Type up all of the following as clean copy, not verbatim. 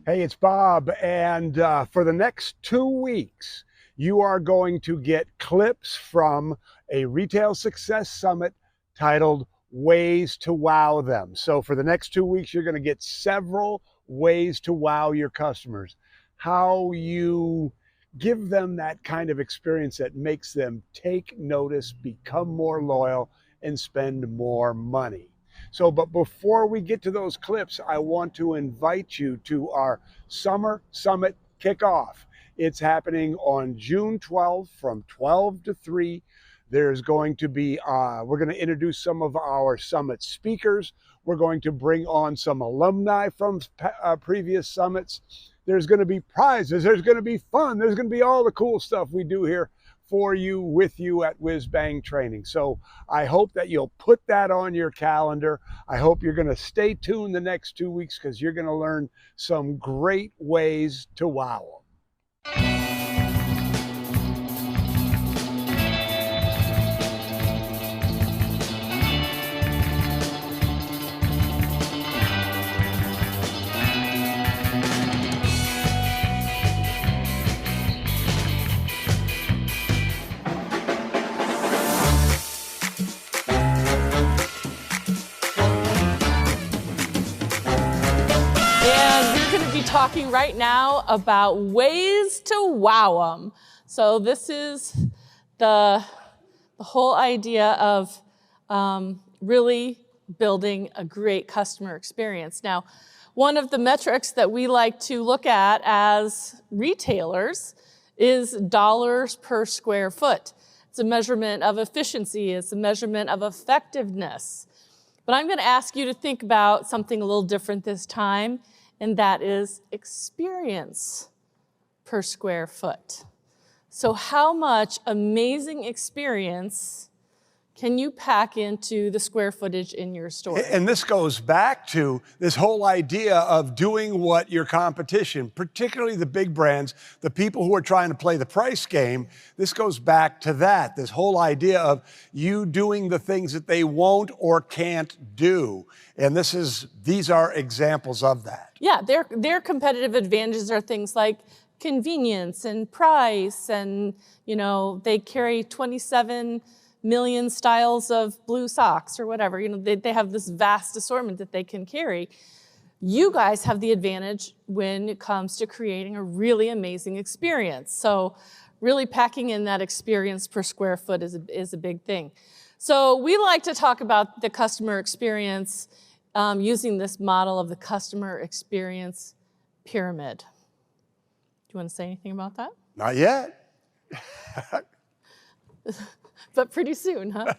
Hey, it's Bob, and for the next 2 weeks, you are going to get clips from a Retail Success Summit titled Ways to Wow Them. So for the next 2 weeks, you're going to get several ways to wow your customers. How you give them that kind of experience that makes them take notice, become more loyal, and spend more money. So, but before we get to those clips, I want to invite you to our Summer Summit Kickoff. It's happening on June 12th from 12 to 3. There's going to be, we're going to introduce some of our summit speakers. We're going to bring on some alumni from previous summits. There's going to be prizes. There's going to be fun. There's going to be all the cool stuff we do here for you, with you at WhizBang Training. So I hope that you'll put that on your calendar. I hope you're going to stay tuned the next 2 weeks because you're going to learn some great ways to wow them. Talking right now about ways to wow them. So this is the whole idea of really building a great customer experience. Now, one of the metrics that we like to look at as retailers is dollars per square foot. It's a measurement of efficiency. It's a measurement of effectiveness. But I'm going to ask you to think about something a little different this time, and that is experience per square foot. So how much amazing experience can you pack into the square footage in your store? And this goes back to this whole idea of doing what your competition, particularly the big brands, the people who are trying to play the price game, this goes back to that, this whole idea of you doing the things that they won't or can't do. And these are examples of that. Yeah, their competitive advantages are things like convenience and price, and they carry 27 million styles of blue socks or whatever. They have this vast assortment that they can carry. You guys have the advantage when it comes to creating a really amazing experience. So really packing in that experience per square foot is a big thing. So we like to talk about the customer experience using this model of the customer experience pyramid. Do you want to say anything about that? Not yet. But pretty soon, huh?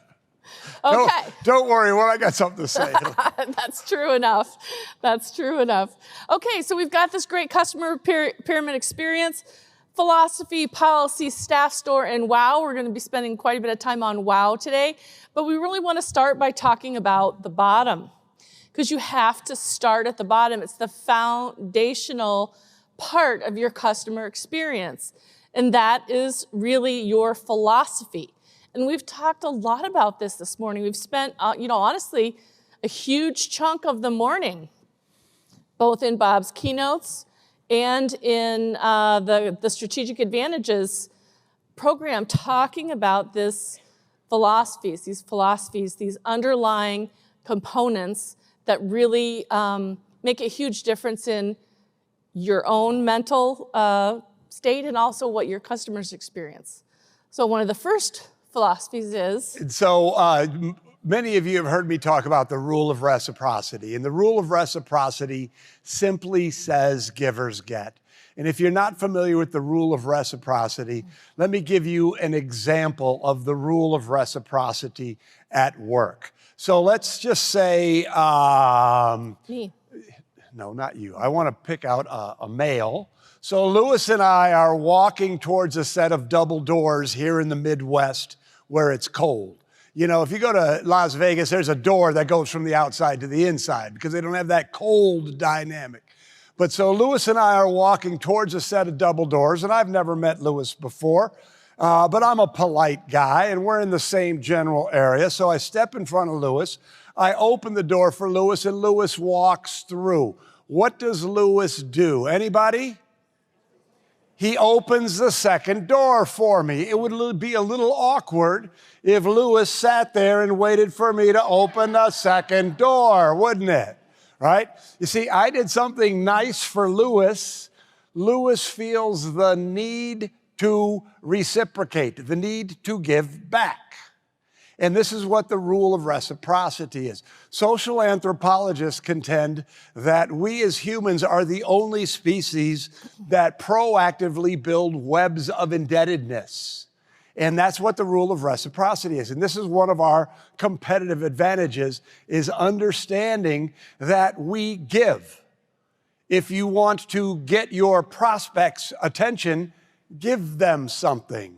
Okay. Don't worry, I got something to say. That's true enough. That's true enough. Okay, so we've got this great customer pyramid experience, philosophy, policy, staff, store, and wow. We're going to be spending quite a bit of time on wow today, but we really want to start by talking about the bottom, because you have to start at the bottom. It's the foundational part of your customer experience, and that is really your philosophy. And we've talked a lot about this morning. We've spent, honestly, a huge chunk of the morning, both in Bob's keynotes and in the Strategic Advantages program, talking about these philosophies, these underlying components that really make a huge difference in your own mental state and also what your customers experience. So one of the first philosophies is? And so many of you have heard me talk about the rule of reciprocity. And the rule of reciprocity simply says givers get. And if you're not familiar with the rule of reciprocity, let me give you an example of the rule of reciprocity at work. So let's just say, Me. No, not you. I want to pick out a male. So Lewis and I are walking towards a set of double doors here in the Midwest where it's cold. If you go to Las Vegas, there's a door that goes from the outside to the inside because they don't have that cold dynamic. But so Lewis and I are walking towards a set of double doors, and I've never met Lewis before, but I'm a polite guy, and we're in the same general area. So I step in front of Lewis. I open the door for Lewis, and Lewis walks through. what does Lewis do? Anybody? He opens the second door for me. It would be a little awkward if Lewis sat there and waited for me to open the second door, wouldn't it? Right? You see, I did something nice for Lewis. Lewis feels the need to reciprocate, the need to give back. And this is what the rule of reciprocity is. Social anthropologists contend that we as humans are the only species that proactively build webs of indebtedness. And that's what the rule of reciprocity is. And this is one of our competitive advantages, is understanding that we give. If you want to get your prospects' attention, give them something.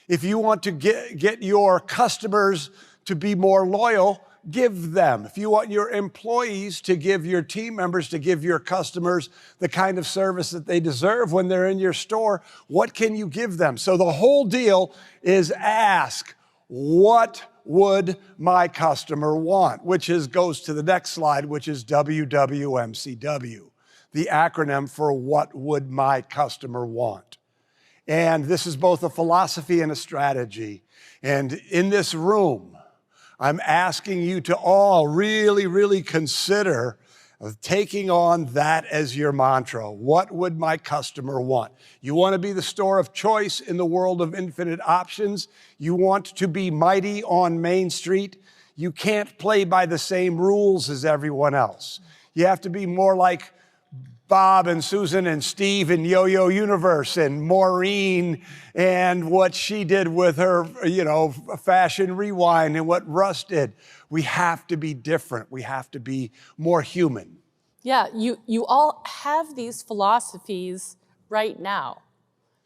If you want to get your customers to be more loyal, give them. If you want your employees to give your team members, to give your customers the kind of service that they deserve when they're in your store, what can you give them? So the whole deal is ask, what would my customer want? Which goes to the next slide, which is WWMCW, the acronym for what would my customer want. And this is both a philosophy and a strategy. And in this room, I'm asking you to all really, really consider taking on that as your mantra. What would my customer want? You want to be the store of choice in the world of infinite options. You want to be mighty on Main Street. You can't play by the same rules as everyone else. You have to be more like Bob and Susan and Steve and Yo-Yo Universe and Maureen and what she did with her, Fashion Rewind and what Russ did. We have to be different. We have to be more human. Yeah, you all have these philosophies right now,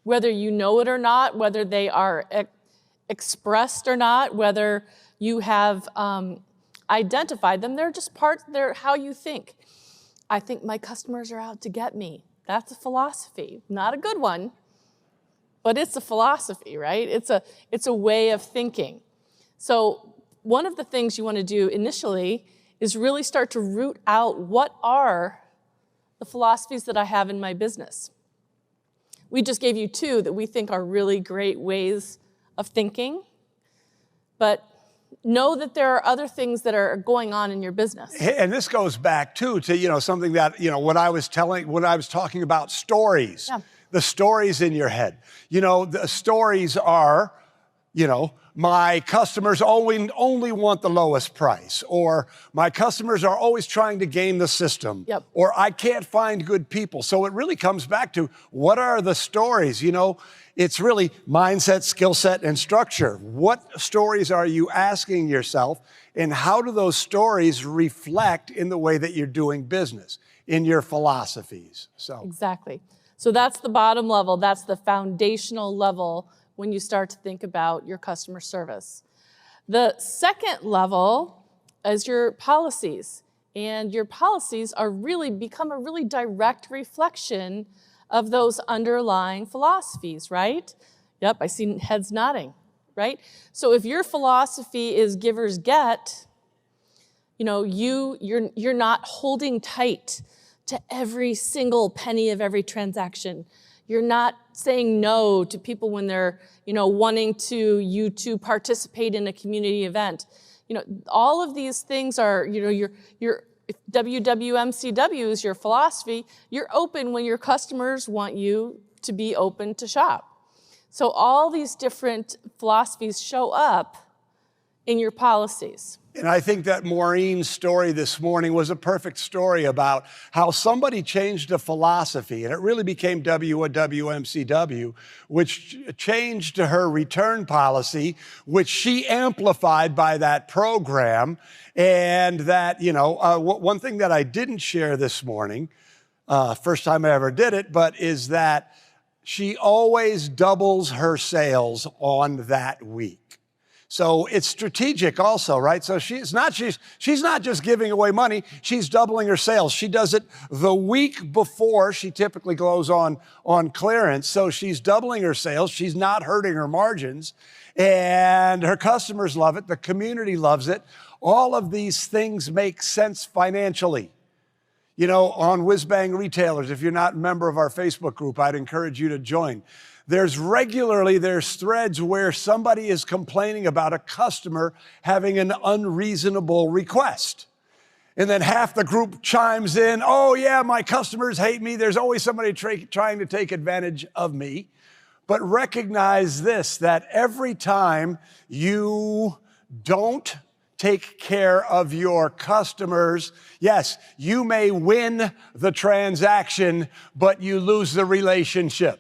whether you know it or not, whether they are expressed or not, whether you have identified them. They're just they're how you think. I think my customers are out to get me. That's a philosophy, not a good one, but it's a philosophy, right? It's a way of thinking. So one of the things you want to do initially is really start to root out what are the philosophies that I have in my business. We just gave you two that we think are really great ways of thinking, but know that there are other things that are going on in your business. And this goes back too to, something that, when I was talking about stories, the stories in your head. The stories are, my customers only want the lowest price, or my customers are always trying to game the system, or I can't find good people. So it really comes back to what are the stories, It's really mindset, skill set, and structure. What stories are you asking yourself, and how do those stories reflect in the way that you're doing business, in your philosophies? Exactly. So that's the bottom level. That's the foundational level when you start to think about your customer service. The second level is your policies. And your policies become a really direct reflection of those underlying philosophies, right? Yep, I see heads nodding, right? So if your philosophy is givers get, you're not holding tight to every single penny of every transaction. You're not saying no to people when they're, wanting you to participate in a community event. All of these things are, if WWMCW is your philosophy, you're open when your customers want you to be open to shop. So all these different philosophies show up in your policies. And I think that Maureen's story this morning was a perfect story about how somebody changed a philosophy, and it really became WWMCW, which changed her return policy, which she amplified by that program. And that, one thing that I didn't share this morning, first time I ever did it, but is that she always doubles her sales on that week. So it's strategic also, right? So she's not just giving away money, she's doubling her sales. She does it the week before she typically goes on clearance. So she's doubling her sales. She's not hurting her margins. And her customers love it. The community loves it. All of these things make sense financially. You know, on WhizBang Retailers, if you're not a member of our Facebook group, I'd encourage you to join. There's threads where somebody is complaining about a customer having an unreasonable request. And then half the group chimes in, oh yeah, my customers hate me. There's always somebody trying to take advantage of me. But recognize this, that every time you don't take care of your customers, yes, you may win the transaction, but you lose the relationship.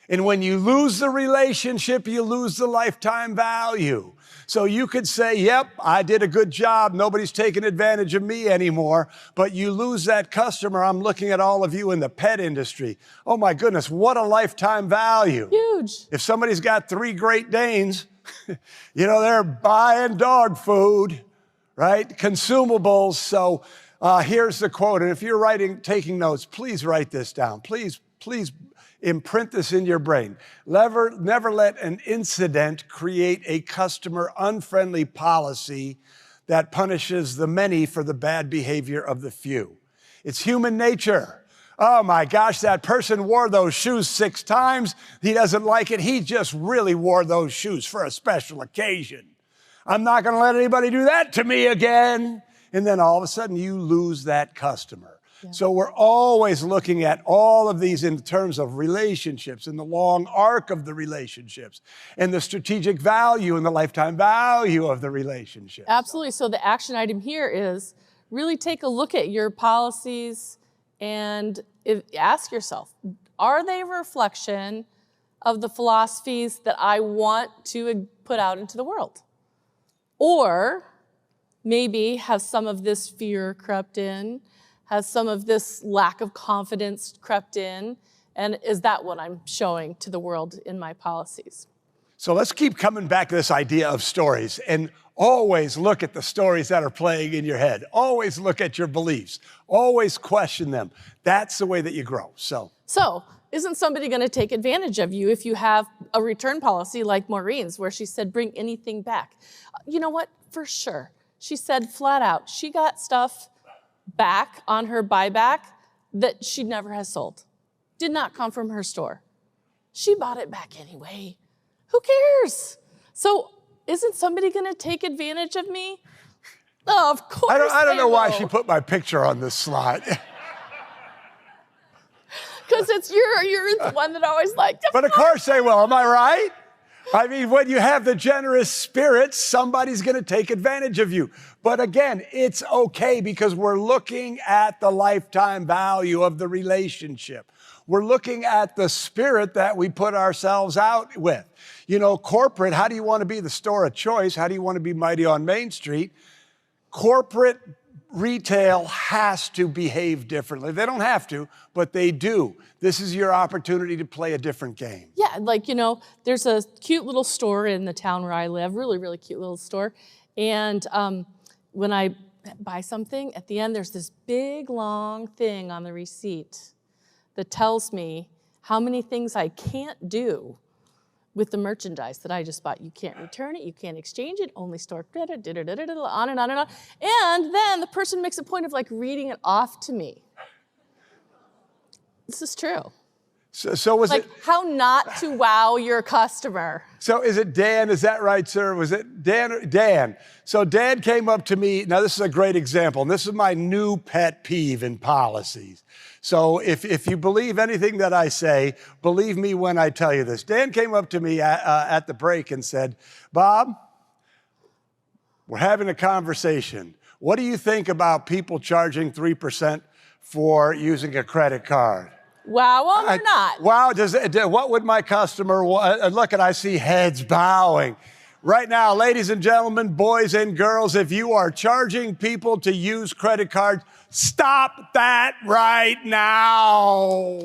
And when you lose the relationship, you lose the lifetime value. So you could say, yep, I did a good job. Nobody's taking advantage of me anymore. But you lose that customer. I'm looking at all of you in the pet industry. Oh my goodness, what a lifetime value. Huge. If somebody's got 3 Great Danes, you know, they're buying dog food, right? Consumables. So here's the quote. And if you're taking notes, please write this down. Please imprint this in your brain. Never let an incident create a customer unfriendly policy that punishes the many for the bad behavior of the few. It's human nature. Oh my gosh, that person wore those shoes 6 times. He doesn't like it. He just really wore those shoes for a special occasion. I'm not going to let anybody do that to me again. And then all of a sudden you lose that customer. Yeah. So we're always looking at all of these in terms of relationships and the long arc of the relationships and the strategic value and the lifetime value of the relationship. Absolutely. So the action item here is really take a look at your policies and ask yourself, are they a reflection of the philosophies that I want to put out into the world? Or maybe has some of this fear crept in? Has some of this lack of confidence crept in? And is that what I'm showing to the world in my policies? So let's keep coming back to this idea of stories and always look at the stories that are playing in your head. Always look at your beliefs. Always question them. That's the way that you grow. So isn't somebody going to take advantage of you if you have a return policy like Maureen's, where she said, bring anything back? You know what? For sure. She said flat out, she got stuff back on her buyback that she never has sold. Did not come from her store. She bought it back anyway. Who cares? So isn't somebody going to take advantage of me? Oh, of course. I don't know why she put my picture on this slide. Because you're the one that always liked it. But of course they will. Am I right? I mean, when you have the generous spirit, somebody's going to take advantage of you. But again, it's okay because we're looking at the lifetime value of the relationship. We're looking at the spirit that we put ourselves out with. You know, corporate, how do you want to be the store of choice? How do you want to be mighty on Main Street? Corporate retail has to behave differently. They don't have to, but they do. This is your opportunity to play a different game. Yeah, like, you know, there's a cute little store in the town where I live, really, really cute little store. And when I buy something, at the end, there's this big, long thing on the receipt that tells me how many things I can't do with the merchandise that I just bought. You can't return it, you can't exchange it, only store credit, on and on and on. And then the person makes a point of like reading it off to me. This is true. So was like, how not to wow your customer. So is it Dan? Is that right, sir? Was it Dan? Dan. So Dan came up to me. Now, this is a great example. And this is my new pet peeve in policies. So if you believe anything that I say, believe me when I tell you this. Dan came up to me at the break and said, Bob, we're having a conversation. What do you think about people charging 3% for using a credit card? Wow them or not? Wow, what would my customer want? Look, I see heads bowing. Right now, ladies and gentlemen, boys and girls, if you are charging people to use credit cards, stop that right now.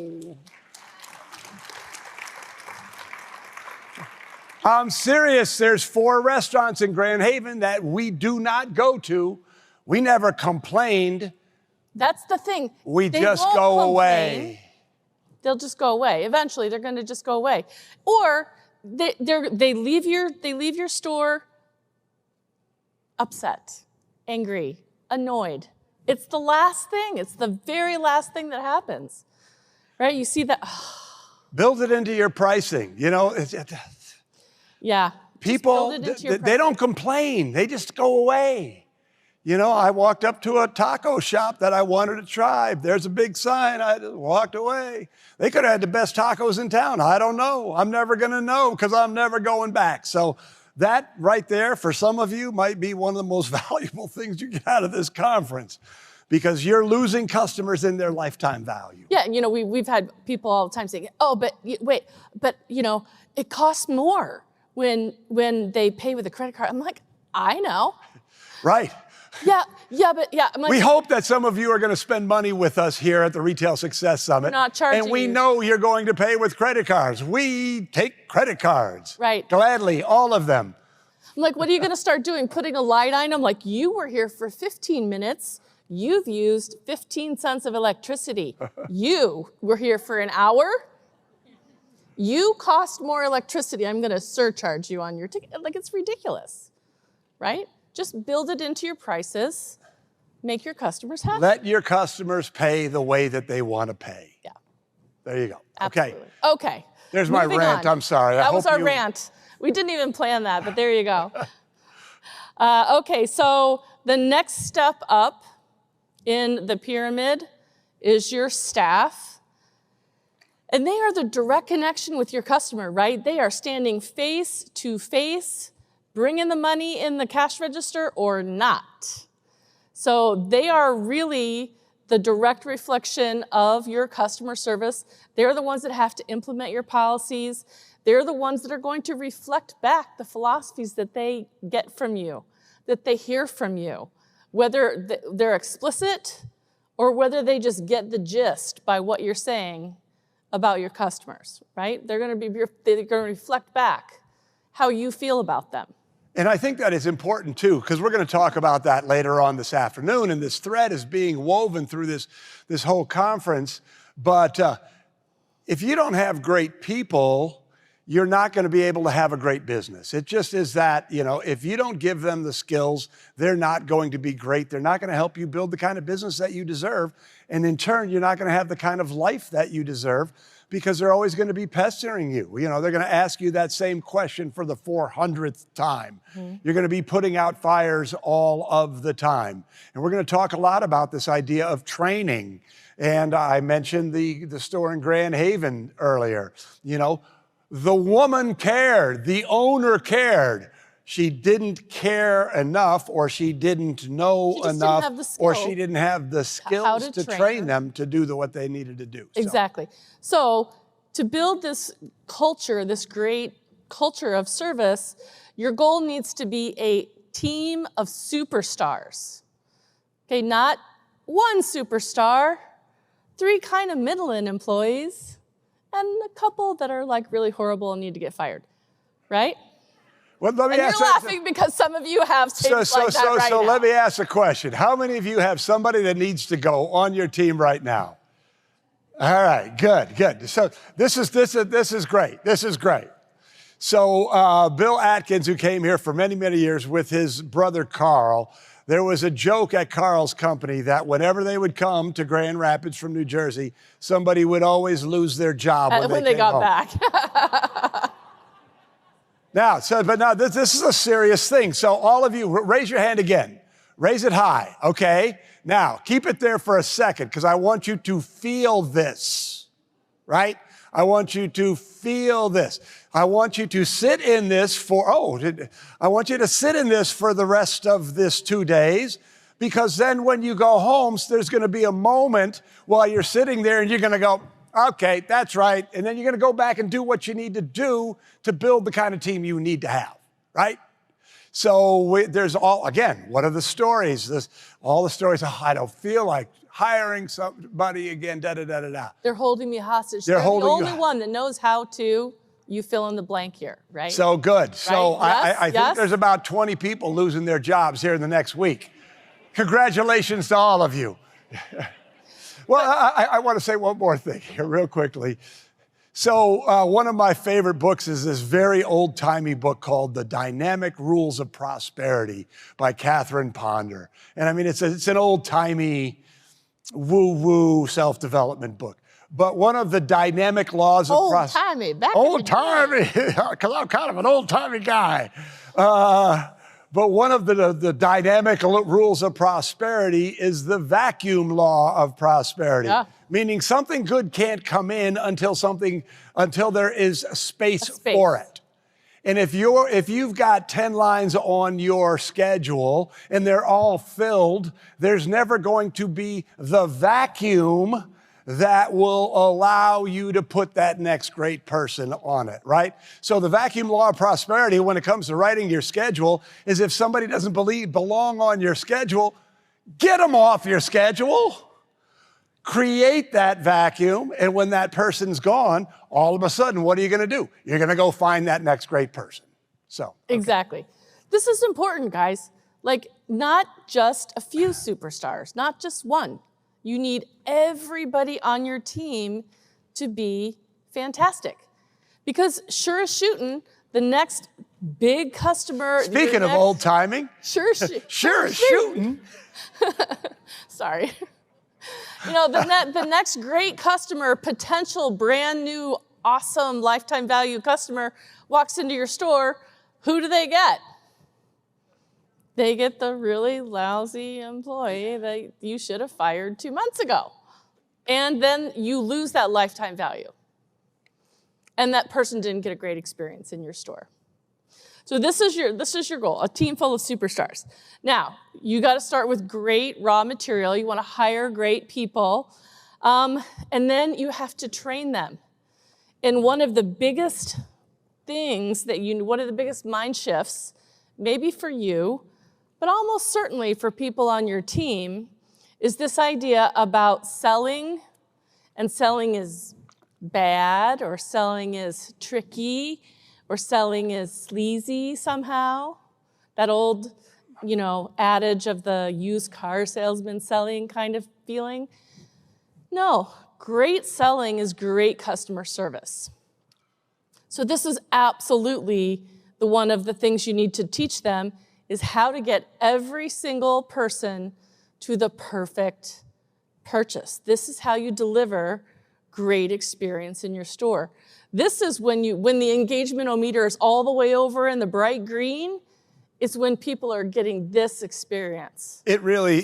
I'm serious. There's 4 restaurants in Grand Haven that we do not go to. We never complained. That's the thing. We just go away. They'll just go away. Eventually, they're going to just go away. Or they leave your store upset, angry, annoyed, It's the last thing. It's the very last thing that happens, right? You see that. Build it into your pricing. You know, Yeah. people, they don't complain. They just go away. You know, I walked up to a taco shop that I wanted to try. There's a big sign. I just walked away. They could have had the best tacos in town. I don't know. I'm never going to know because I'm never going back. So that right there, for some of you, might be one of the most valuable things you get out of this conference, because you're losing customers in their lifetime value. Yeah, and you know, we've had people all the time saying, oh, but wait, but you know, it costs more when they pay with a credit card. I'm like, I know. Right. Yeah, but I'm like, we hope that some of you are going to spend money with us here at the Retail Success Summit. We're not charging and we you. know you're going to pay with credit cards. We take credit cards. Right. Gladly, all of them. I'm like, what are you going to start doing? Putting a light on them? Like, you were here for 15 minutes. You've used 15 cents of electricity. You were here for an hour. You cost more electricity. I'm going to surcharge you on your ticket. Like, it's ridiculous, right? Just build it into your prices. Make your customers happy. Let your customers pay the way that they want to pay. Yeah. There you go. Absolutely. Okay. There's my rant. I'm sorry. That was our rant. We didn't even plan that, but there you go. Okay, so the next step up in the pyramid is your staff. And they are the direct connection with your customer, right? They are standing face to face, bringing the money in the cash register or not. So they are really the direct reflection of your customer service. They're the ones that have to implement your policies. They're the ones that are going to reflect back the philosophies that they get from you, that they hear from you, whether they're explicit or whether they just get the gist by what you're saying about your customers, right? They're going to reflect back how you feel about them. And I think that is important too, because we're going to talk about that later on this afternoon, and this thread is being woven through this whole conference. But if you don't have great people, you're not going to be able to have a great business. It just is that, you know, if you don't give them the skills, they're not going to be great. They're not going to help you build the kind of business that you deserve. And in turn, you're not going to have the kind of life that you deserve, because they're always going to be pestering you. You know, they're going to ask you that same question for the 400th time. Mm-hmm. You're going to be putting out fires all of the time. And we're going to talk a lot about this idea of training. And I mentioned the store in Grand Haven earlier. You know, the woman cared, the owner cared. She didn't care enough, or she didn't know enough, or she didn't have the skills to train them to do what they needed to do. Exactly. So to build this culture, this great culture of service, your goal needs to be a team of superstars. Okay, not one superstar, 3 kind of middling employees, and a couple that are like really horrible and need to get fired, right? Well, let me and ask you're laughing because some of you have things like that right now. So let me ask a question. How many of you have somebody that needs to go on your team right now? All right, good. So this is great. This is great. So Bill Atkins, who came here for many, many years with his brother Carl, there was a joke at Carl's company that whenever they would come to Grand Rapids from New Jersey, somebody would always lose their job when they got back. Now, this is a serious thing. So all of you, raise your hand again. Raise it high, okay? Now, keep it there for a second, because I want you to feel this, right? I want you to feel this. I want you to sit in this I want you to sit in this for the rest of this 2 days, because then when you go home, there's going to be a moment while you're sitting there and you're going to go, okay, that's right. And then you're going to go back and do what you need to do to build the kind of team you need to have, right? So there's what are the stories? All the stories, I don't feel like hiring somebody again, da-da-da-da-da. They're holding me hostage. They're the only one that knows how to, you fill in the blank here, right? So good. Right? So I think there's about 20 people losing their jobs here in the next week. Congratulations to all of you. Well, I want to say one more thing here real quickly. So one of my favorite books is this very old-timey book called The Dynamic Rules of Prosperity by Catherine Ponder. And I mean, it's an old-timey, woo-woo self-development book. But one of the dynamic laws of prosperity. Old-timey, because I'm kind of an old-timey guy. But one of the dynamic rules of prosperity is the vacuum law of prosperity. Yeah. Meaning something good can't come in until there is a space for it. And if you've got 10 lines on your schedule and they're all filled, there's never going to be the vacuum that will allow you to put that next great person on it, right? So the vacuum law of prosperity when it comes to writing your schedule is if somebody doesn't belong on your schedule, get them off your schedule. Create that vacuum, and when that person's gone, all of a sudden, what are you going to do? You're going to go find that next great person. So okay. Exactly. This is important, guys. Like, not just a few superstars, not just one. You need everybody on your team to be fantastic. Because sure as shooting, the next big customer... Speaking of old timing. Sure as shooting. Sorry. You know, the next great customer, potential brand new, awesome lifetime value customer walks into your store, who do they get? They get the really lousy employee that you should have fired 2 months ago. And then you lose that lifetime value. And that person didn't get a great experience in your store. So this is your goal, a team full of superstars. Now, you got to start with great raw material. You want to hire great people. And then you have to train them. And one of the biggest things one of the biggest mind shifts, maybe for you, but almost certainly for people on your team, is this idea about selling, and selling is bad, or selling is tricky, or selling is sleazy somehow. That old, adage of the used car salesman selling kind of feeling. No, great selling is great customer service. So this is absolutely one of the things you need to teach them, is how to get every single person to the perfect purchase. This is how you deliver great experience in your store. This is when the engagement-o-meter is all the way over in the bright green, it's when people are getting this experience. It really,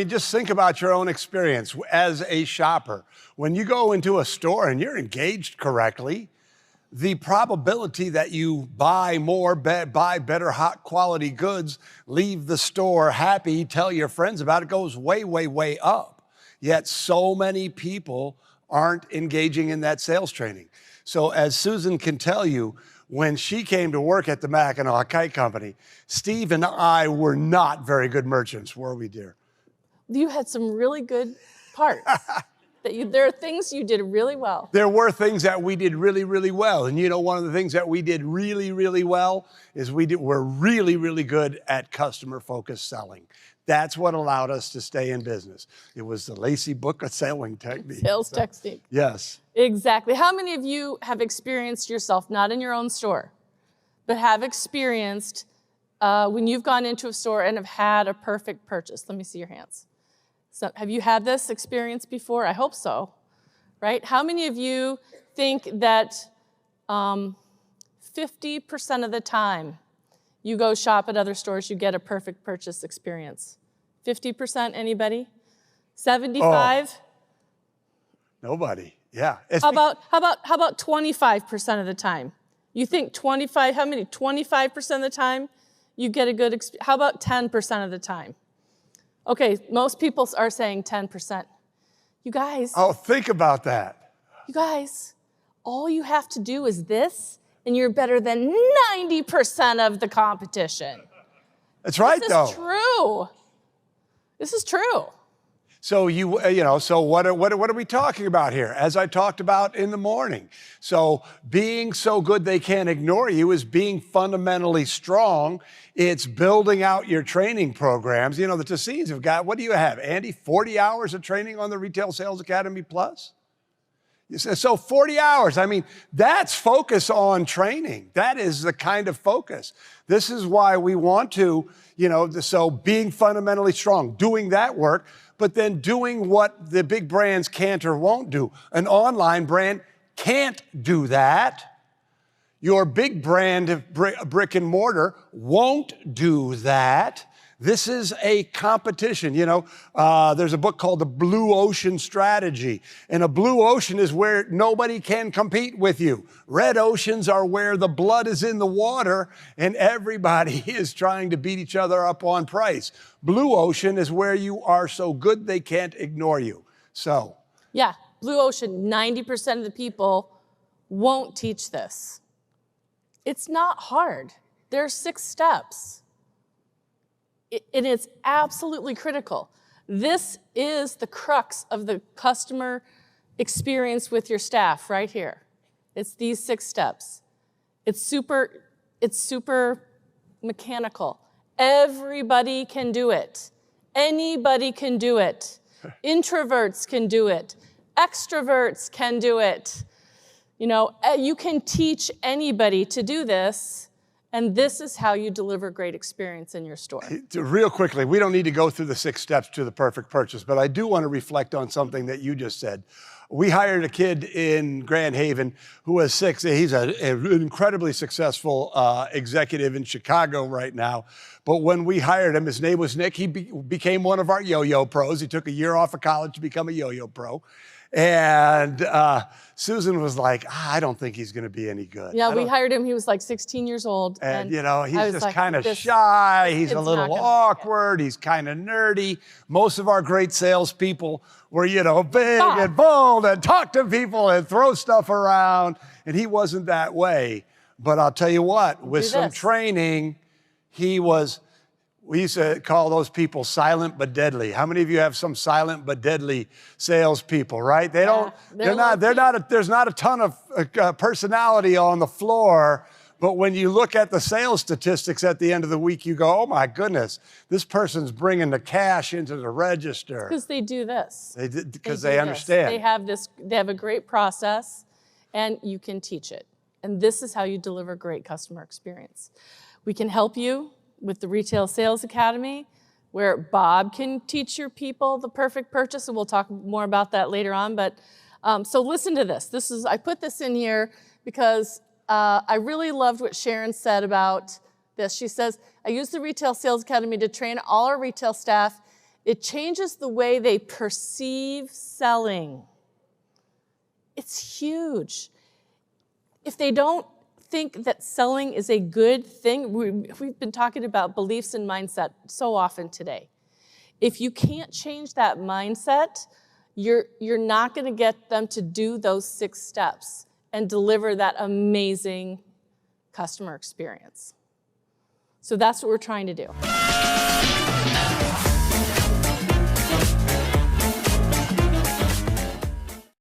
just think about your own experience as a shopper. When you go into a store and you're engaged correctly, the probability that you buy more, buy better, hot quality goods, leave the store happy, tell your friends about it, goes way, way, way up. Yet so many people aren't engaging in that sales training. So as Susan can tell you, when she came to work at the Mackinac Kite Company, Steve and I were not very good merchants, were we, dear? You had some really good parts. There are things you did really well. There were things that we did really, really well. And one of the things that we did really, really well is we're really, really good at customer-focused selling. That's what allowed us to stay in business. It was the Lacey Book of Selling Technique. Sales technique. Yes. Exactly. How many of you have experienced yourself, not in your own store, but have experienced when you've gone into a store and have had a perfect purchase? Let me see your hands. So have you had this experience before? I hope so, right? How many of you think that 50% of the time you go shop at other stores, you get a perfect purchase experience? 50%, anybody? 75? Oh, nobody, yeah. How about 25% of the time? You think 25% of the time you get a good experience? How about 10% of the time? Okay, most people are saying 10%. You guys. Oh, think about that. You guys, all you have to do is this, and you're better than 90% of the competition. That's right, though. This is true. This is true. So so what are we talking about here? As I talked about in the morning. So being so good they can't ignore you is being fundamentally strong. It's building out your training programs. The Tessines have got, what do you have, Andy, 40 hours of training on the Retail Sales Academy Plus? So 40 hours, I mean, that's focus on training. That is the kind of focus. This is why we want to, so being fundamentally strong, doing that work, but then doing what the big brands can't or won't do. An online brand can't do that. Your big brand of brick and mortar won't do that. This is a competition. There's a book called The Blue Ocean Strategy. And a blue ocean is where nobody can compete with you. Red oceans are where the blood is in the water and everybody is trying to beat each other up on price. Blue ocean is where you are so good they can't ignore you. So. Yeah, blue ocean, 90% of the people won't teach this. It's not hard. There are 6 steps. And it's absolutely critical. This is the crux of the customer experience with your staff right here. It's these 6 steps. It's super mechanical. Everybody can do it. Anybody can do it. Introverts can do it. Extroverts can do it. You can teach anybody to do this. And this is how you deliver great experience in your store. Real quickly, we don't need to go through the 6 steps to the perfect purchase, but I do want to reflect on something that you just said. We hired a kid in Grand Haven who was 6. He's an incredibly successful executive in Chicago right now. But when we hired him, his name was Nick. He became one of our yo-yo pros. He took a year off of college to become a yo-yo pro. And Susan was like, I don't think he's going to be any good. Yeah, we hired him. He was like 16 years old. And he's just kind of shy. He's a little awkward. He's kind of nerdy. Most of our great salespeople were, big and bold and talk to people and throw stuff around. And he wasn't that way. But I'll tell you what, with some training, we used to call those people silent but deadly. How many of you have some silent but deadly salespeople, right? There's not a ton of personality on the floor, but when you look at the sales statistics at the end of the week, you go, oh my goodness, this person's bringing the cash into the register. Because they do this. Because they understand. They have a great process and you can teach it. And this is how you deliver great customer experience. We can help you with the Retail Sales Academy, where Bob can teach your people the perfect purchase, and we'll talk more about that later on. But so listen to this. I put this in here because I really loved what Sharon said about this. She says, I use the Retail Sales Academy to train all our retail staff. It changes the way they perceive selling. It's huge. If they don't think that selling is a good thing, we've been talking about beliefs and mindset so often today. If you can't change that mindset, you're not going to get them to do those 6 steps and deliver that amazing customer experience. So that's what we're trying to do.